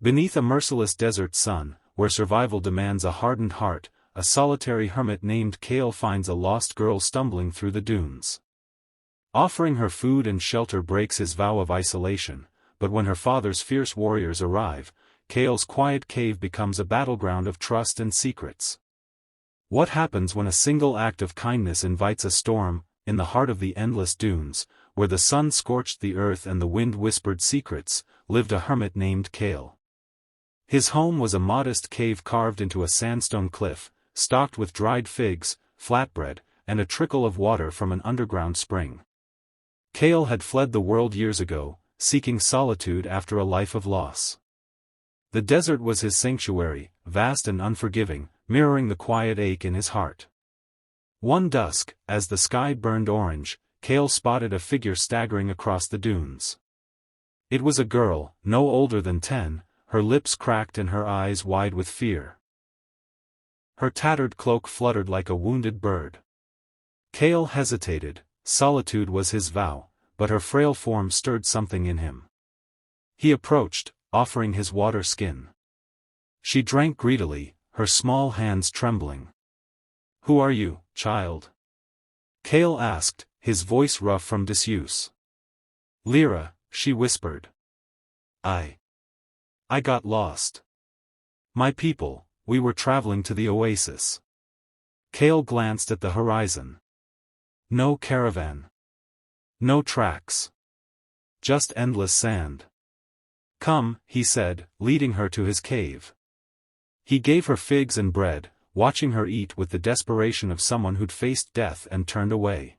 Beneath a merciless desert sun, where survival demands a hardened heart, a solitary hermit named Cale finds a lost girl stumbling through the dunes. Offering her food and shelter breaks his vow of isolation, but when her father's fierce warriors arrive, Cale's quiet cave becomes a battleground of trust and secrets. What happens when a single act of kindness invites a storm? In the heart of the endless dunes, where the sun scorched the earth and the wind whispered secrets, lived a hermit named Cale. His home was a modest cave carved into a sandstone cliff, stocked with dried figs, flatbread, and a trickle of water from an underground spring. Cale had fled the world years ago, seeking solitude after a life of loss. The desert was his sanctuary, vast and unforgiving, mirroring the quiet ache in his heart. One dusk, as the sky burned orange, Cale spotted a figure staggering across the dunes. It was a girl, no older than 10, her lips cracked and her eyes wide with fear. Her tattered cloak fluttered like a wounded bird. Cale hesitated. Solitude was his vow, but her frail form stirred something in him. He approached, offering his water skin. She drank greedily, her small hands trembling. "Who are you, child?" Cale asked, his voice rough from disuse. "Lyra," she whispered. I got lost. My people, we were traveling to the oasis." Cale glanced at the horizon. No caravan. No tracks. Just endless sand. "Come," he said, leading her to his cave. He gave her figs and bread, watching her eat with the desperation of someone who'd faced death and turned away.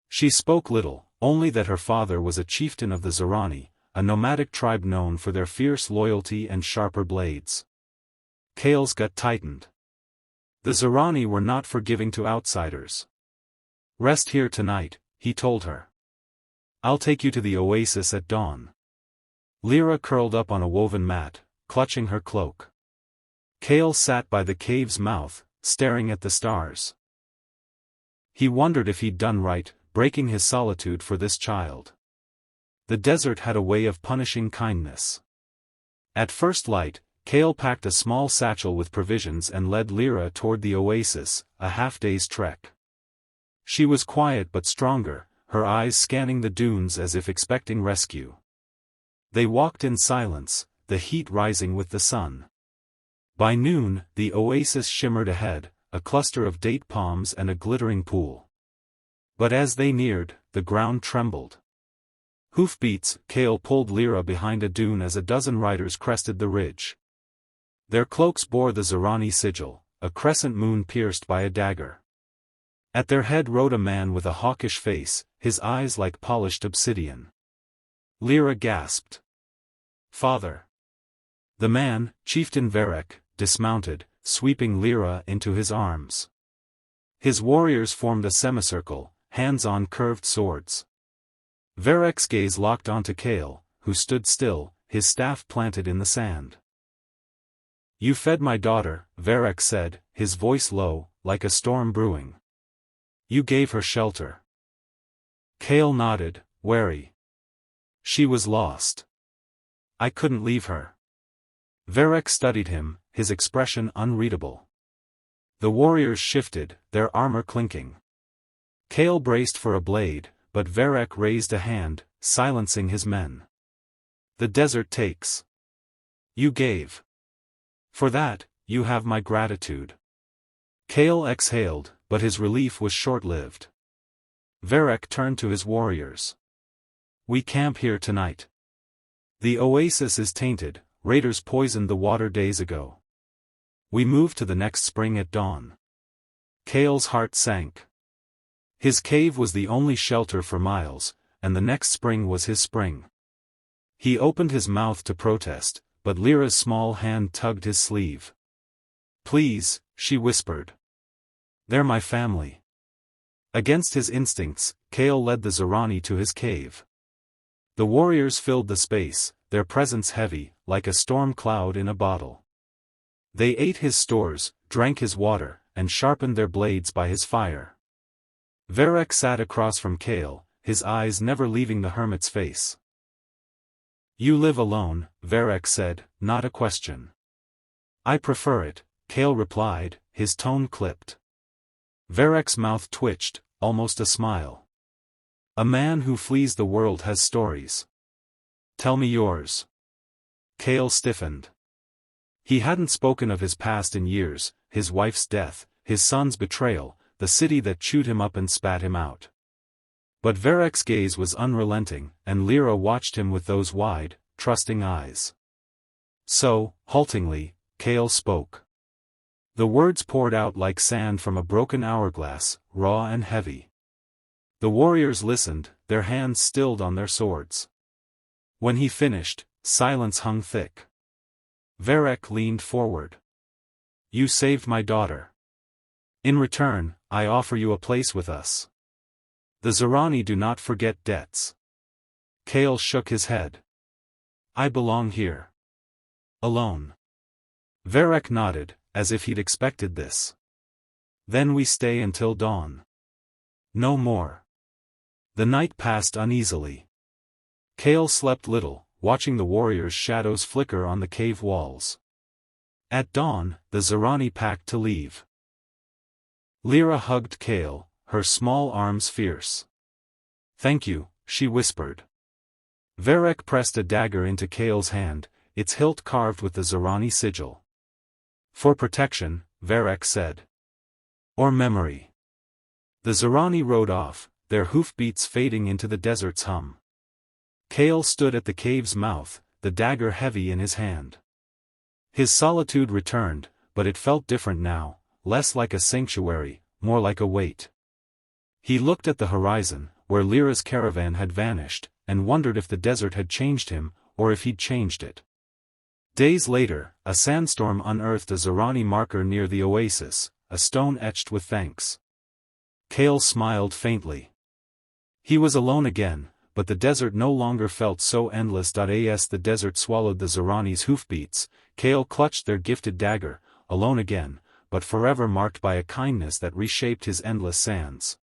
She spoke little, only that her father was a chieftain of the Zorani, a nomadic tribe known for their fierce loyalty and sharper blades. Cale's gut tightened. The Zorani were not forgiving to outsiders. "Rest here tonight," he told her. "I'll take you to the oasis at dawn." Lyra curled up on a woven mat, clutching her cloak. Cale sat by the cave's mouth, staring at the stars. He wondered if he'd done right, breaking his solitude for this child. The desert had a way of punishing kindness. At first light, Cale packed a small satchel with provisions and led Lyra toward the oasis, a half-day's trek. She was quiet but stronger, her eyes scanning the dunes as if expecting rescue. They walked in silence, the heat rising with the sun. By noon, the oasis shimmered ahead, a cluster of date palms and a glittering pool. But as they neared, the ground trembled. Hoofbeats. Cale pulled Lyra behind a dune as a dozen riders crested the ridge. Their cloaks bore the Zorani sigil, a crescent moon pierced by a dagger. At their head rode a man with a hawkish face, his eyes like polished obsidian. Lyra gasped. "Father." The man, Chieftain Varek, dismounted, sweeping Lyra into his arms. His warriors formed a semicircle, hands on curved swords. Varek's gaze locked onto Cale, who stood still, his staff planted in the sand. "You fed my daughter," Varek said, his voice low, like a storm brewing. "You gave her shelter." Cale nodded, wary. "She was lost. I couldn't leave her." Varek studied him, his expression unreadable. The warriors shifted, their armor clinking. Cale braced for a blade, but Varek raised a hand, silencing his men. "The desert takes. You gave. For that, you have my gratitude." Cale exhaled, but his relief was short-lived. Varek turned to his warriors. "We camp here tonight. The oasis is tainted, raiders poisoned the water days ago. We move to the next spring at dawn." Cale's heart sank. His cave was the only shelter for miles, and the next spring was his spring. He opened his mouth to protest, but Lyra's small hand tugged his sleeve. "Please," she whispered. "They're my family." Against his instincts, Cale led the Zorani to his cave. The warriors filled the space, their presence heavy, like a storm cloud in a bottle. They ate his stores, drank his water, and sharpened their blades by his fire. Varek sat across from Cale, his eyes never leaving the hermit's face. You live alone, Varek said, not a question. I prefer it, Kale replied, his tone clipped. Varek's mouth twitched, almost a smile. A man who flees the world has stories. Tell me yours. Kale stiffened. He hadn't spoken of his past in years, his wife's death, his son's betrayal, the city that chewed him up and spat him out. But Varek's gaze was unrelenting, and Lyra watched him with those wide, trusting eyes. So, haltingly, Kale spoke. The words poured out like sand from a broken hourglass, raw and heavy. The warriors listened, their hands stilled on their swords. When he finished, silence hung thick. Varek leaned forward. You saved my daughter. In return, I offer you a place with us. The Zorani do not forget debts. Kale shook his head. I belong here. Alone. Varek nodded, as if he'd expected this. Then we stay until dawn. No more. The night passed uneasily. Kale slept little, watching the warriors' shadows flicker on the cave walls. At dawn, the Zorani packed to leave. Lyra hugged Kale, her small arms fierce. Thank you, she whispered. Varek pressed a dagger into Kale's hand, its hilt carved with the Zorani sigil. For protection, Varek said. Or memory. The Zorani rode off, their hoofbeats fading into the desert's hum. Kale stood at the cave's mouth, the dagger heavy in his hand. His solitude returned, but it felt different now, less like a sanctuary, more like a weight. He looked at the horizon, where Lyra's caravan had vanished, and wondered if the desert had changed him, or if he'd changed it. Days later, a sandstorm unearthed a Zorani marker near the oasis, a stone etched with thanks. Kale smiled faintly. He was alone again, but the desert no longer felt so endless. As the desert swallowed the Zorani's hoofbeats, Kale clutched their gifted dagger, alone again, but forever marked by a kindness that reshaped his endless sands.